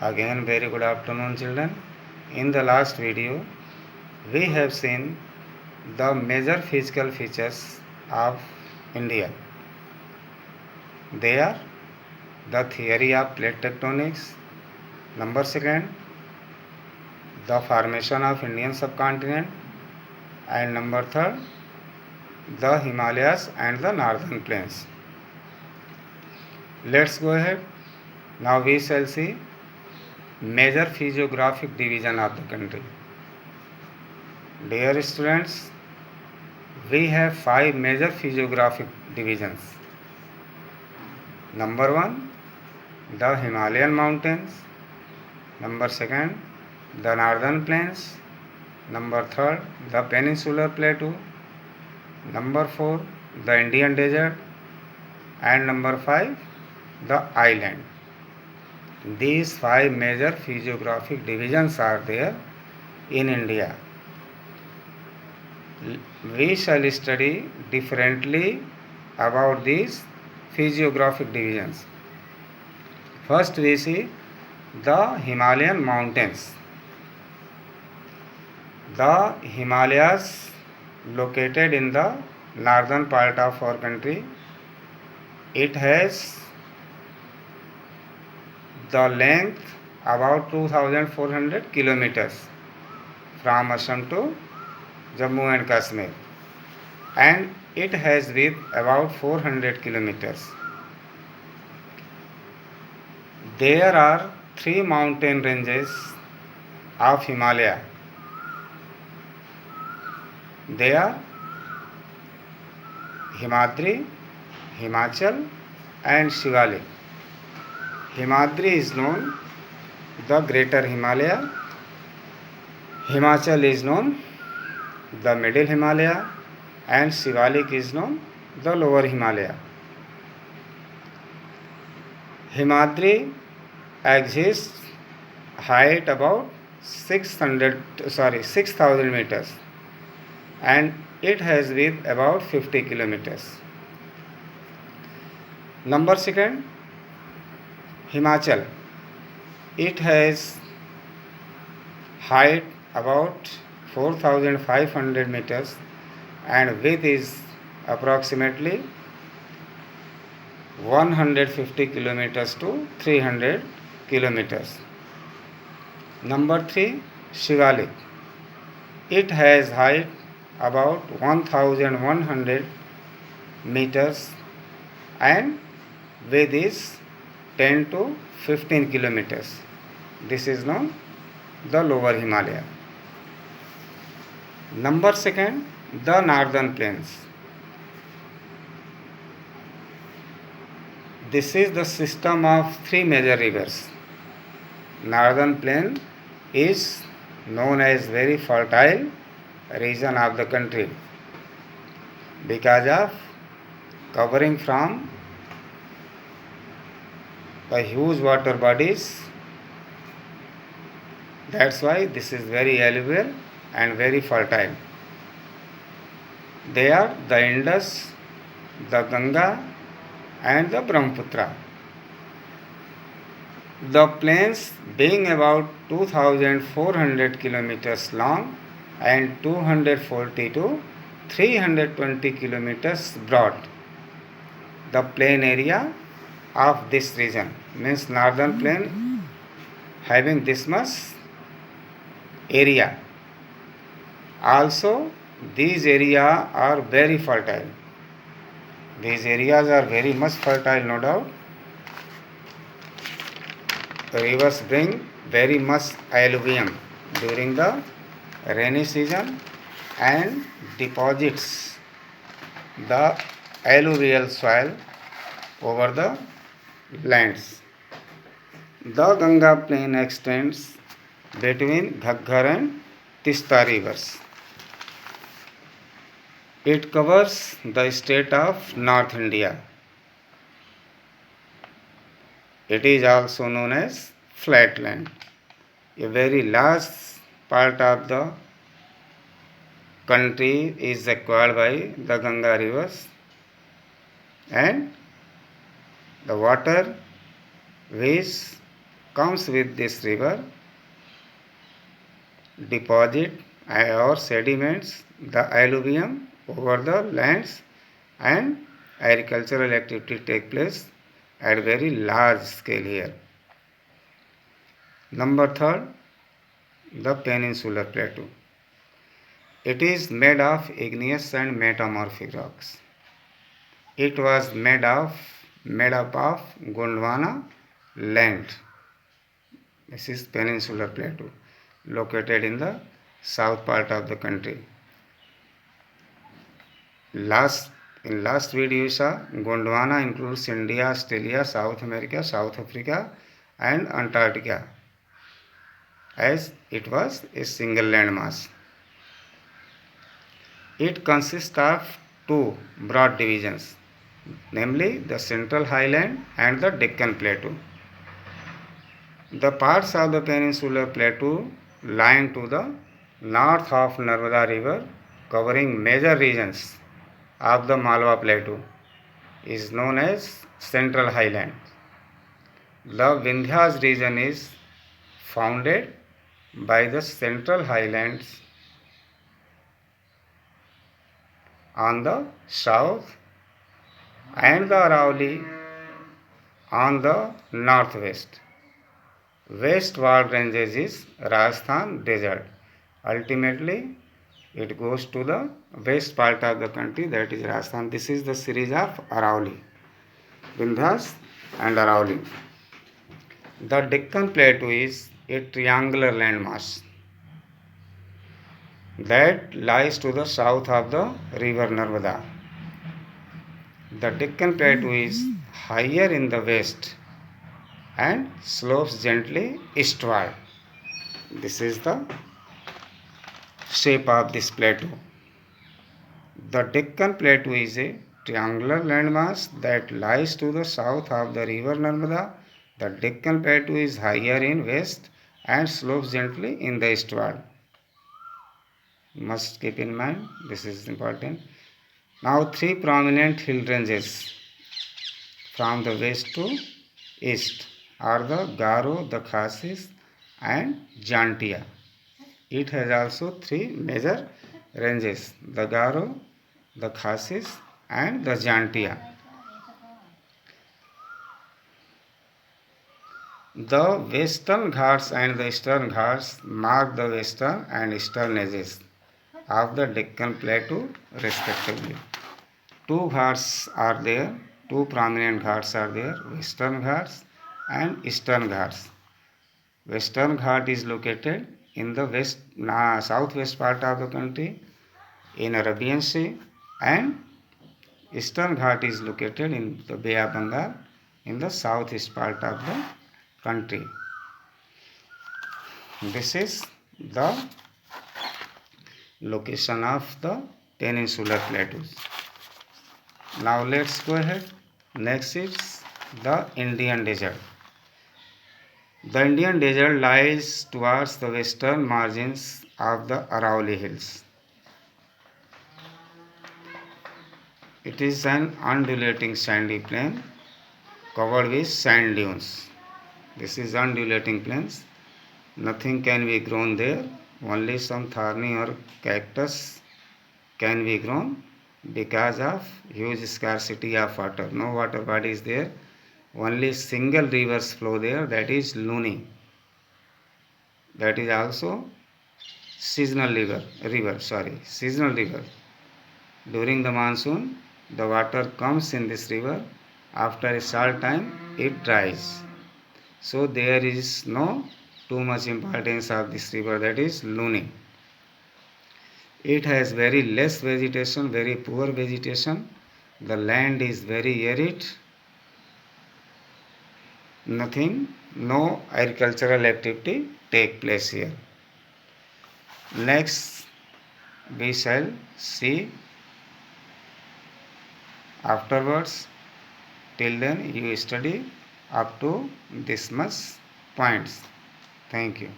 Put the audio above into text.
Again, very good afternoon, children. In the last video, we have seen the major physical features of India. They are the theory of plate tectonics, number second, the formation of Indian subcontinent, and number third, the Himalayas and the northern plains. Let's go ahead. Now we shall see major physiographic division of the country. Dear students, we have 5 major physiographic divisions. Number 1, the Himalayan mountains. Number 2, the northern plains. Number 3, the peninsular plateau. Number 4, the Indian desert. And number 5, the island. These 5 major physiographic divisions are there in India. We shall study differently about these physiographic divisions. First we see the Himalayan mountains. The Himalayas located in the northern part of our country. It has the length about 2400 kilometers from Assam to Jammu and Kashmir, and it has width about 400 kilometers. There are 3 mountain ranges of Himalaya. They are Himadri, Himachal and Shivalik. Himadri is known the Greater Himalaya, Himachal is known the Middle Himalaya, and Shivalik is known the Lower Himalaya. Himadri exists height about 6,000 meters, and it has width about 50 kilometers. Number 2, Himachal. It has height about 4,500 meters and width is approximately 150 kilometers to 300 kilometers. Number 3, Shivalik. It has height about 1,100 meters and width is 10 to 15 kilometers. This is known the Lower Himalaya. Number 2, the northern plains. This is the system of 3 major rivers. Northern plain is known as very fertile region of the country because of covering from the huge water bodies. That's why this is very alluvial and very fertile. They are the Indus, the Ganga and the Brahmaputra. The plains being about 2,400 kilometers long and 240 to 320 kilometers broad. The plain area of this region means northern plain having this much area. Also, these areas are very fertile. These areas are very much fertile, no doubt. The rivers bring very much alluvium during the rainy season and deposits the alluvial soil over the lands. The Ganga plain extends between Ghaggar and Tista rivers. It covers the state of North India. It is also known as flatland. A very large part of the country is acquired by the Ganga rivers, and the water which comes with this river deposit or sediments the alluvium over the lands, and agricultural activity take place at very large scale here. Number third, the peninsular plateau. It is made of igneous and metamorphic rocks. It was made up of Gondwana land. This is peninsular plateau located in the south part of the country. In last video you saw Gondwana includes India, Australia, South America, South Africa and Antarctica, as it was a single landmass. It consists of two broad divisions, namely the Central Highland and the Deccan Plateau. The parts of the peninsular plateau lying to the north of Narmada River, covering major regions of the Malwa Plateau, is known as Central Highland. The Vindhyas region is founded by the Central Highlands on the south and the Aravalli on the northwest. Westward ranges is Rajasthan desert. Ultimately, it goes to the west part of the country, that is Rajasthan. This is the series of Aravalli, Vindhyas and Aravalli. The Deccan Plateau is a triangular landmass that lies to the south of the river Narmada. The Deccan Plateau is higher in the west and slopes gently eastward. This is the shape of this plateau. The Deccan Plateau is a triangular landmass that lies to the south of the river Narmada. The Deccan Plateau is higher in west and slopes gently in the eastward. Must keep in mind, this is important. Now three prominent hill ranges from the west to east are the Garo, the Khasis and Jantia. It has also three major ranges, the Garo, the Khasis and the Jantia. The Western Ghats and the Eastern Ghats mark the western and eastern edges of the Deccan Plateau respectively. Two Ghats are there, two prominent Ghats are there, Western Ghats and Eastern Ghats. Western Ghat is located in the southwest part of the country in Arabian Sea, and Eastern Ghat is located in the Bay of Bengal in the southeast part of the country. This is the location of the peninsular plateaus. Now let's go ahead. Next is the Indian Desert. The Indian Desert lies towards the western margins of the Aravalli Hills. It is an undulating sandy plain covered with sand dunes. This is undulating plains. Nothing can be grown there. Only some thorny or cactus can be grown because of huge scarcity of water. No water body is there. Only single rivers flow there, that is Luni. That is also seasonal river. During the monsoon, the water comes in this river. After a short time, it dries. So there is no too much importance of this river, that is Luni. It has very less vegetation, very poor vegetation. The land is very arid. No agricultural activity take place here. Next, we shall see afterwards. Till then, you study up to this much points. Thank you.